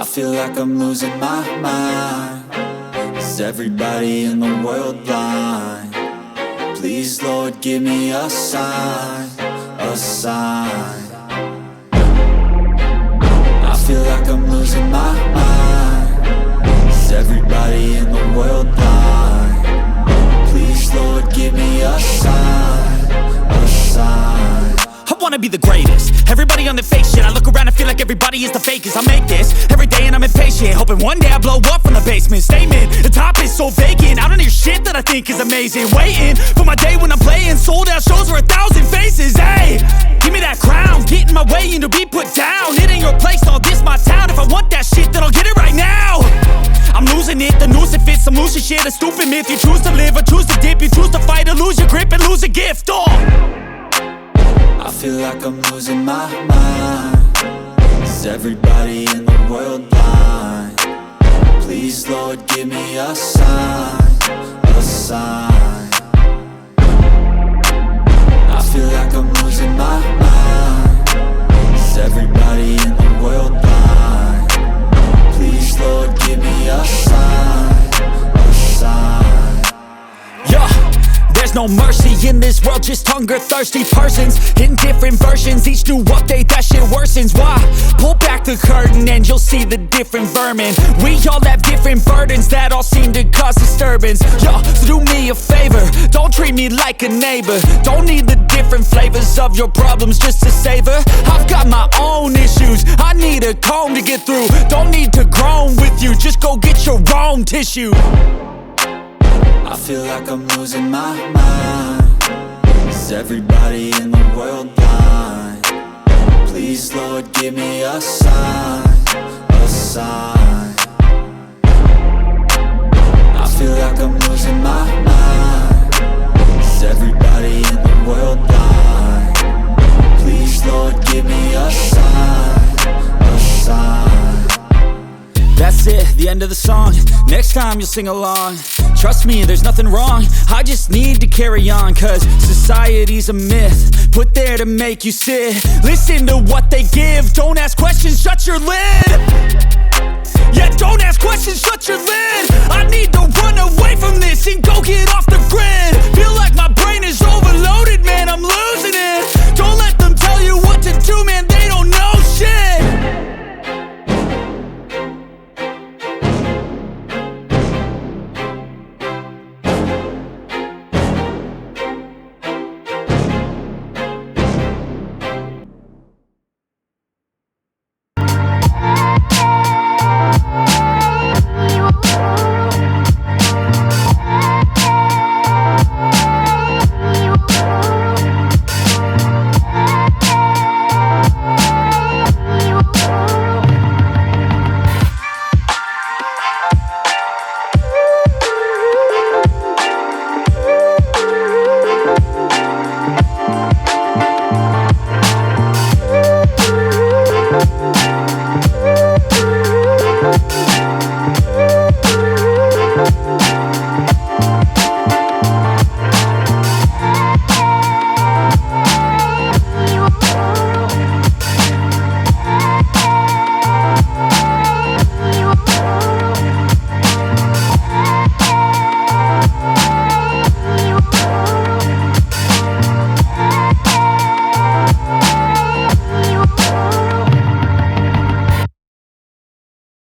I feel like I'm losing my mind. Is everybody in the world blind? Please, Lord, give me a sign, a sign. I feel like I'm losing my mind. Is everybody in the world blind? Please, Lord, give me a sign, a sign. I wanna be the greatest. Everybody on the fake shit. I look around and feel like everybody is the fakest. I make this every day and I'm impatient, hoping one day I blow up from the basement. Statement, the top is so vacant. I don't hear shit that I think is amazing. Waiting for my day when I'm playing sold out shows for 1,000 faces. Hey, give me that crown, get in my way and to be put down. It ain't your place, all this my town. If I want that shit, then I'll get it right now. I'm losing it, the noose it fits. I'm losing shit, a stupid myth. You choose to live or choose to dip. You choose to fight or lose your grip and lose a gift. I feel like I'm losing my mind. Is everybody in the world blind? Please, Lord, give me a sign, a sign. I feel like I'm losing my mind. Is everybody in the world blind? Please, Lord, give me a sign, a sign. Yeah. There's no mercy in this world, just hunger-thirsty persons in different versions. Each new update, that shit worsens. Why? Pull back the curtain and you'll see the different vermin. We all have different burdens that all seem to cause disturbance. Yo, so do me a favor, don't treat me like a neighbor. Don't need the different flavors of your problems just to savor. I've got my own issues, I need a comb to get through. Don't need to groan with you, just go get your own tissue. I feel like I'm losing my mind. Is everybody in the world blind? Please, Lord, give me a sign, a sign. I feel like I'm losing my mind. Is everybody in the world blind? Please, Lord, give me a sign, a sign. That's it, the end of the song. Next time you'll sing along. Trust me, there's nothing wrong. I just need to carry on, cause society's a myth put there to make you sit. Listen to what they give. Don't ask questions, shut your lid. Yeah, don't ask questions, shut your lid. I need to run away from this and go get off the grid.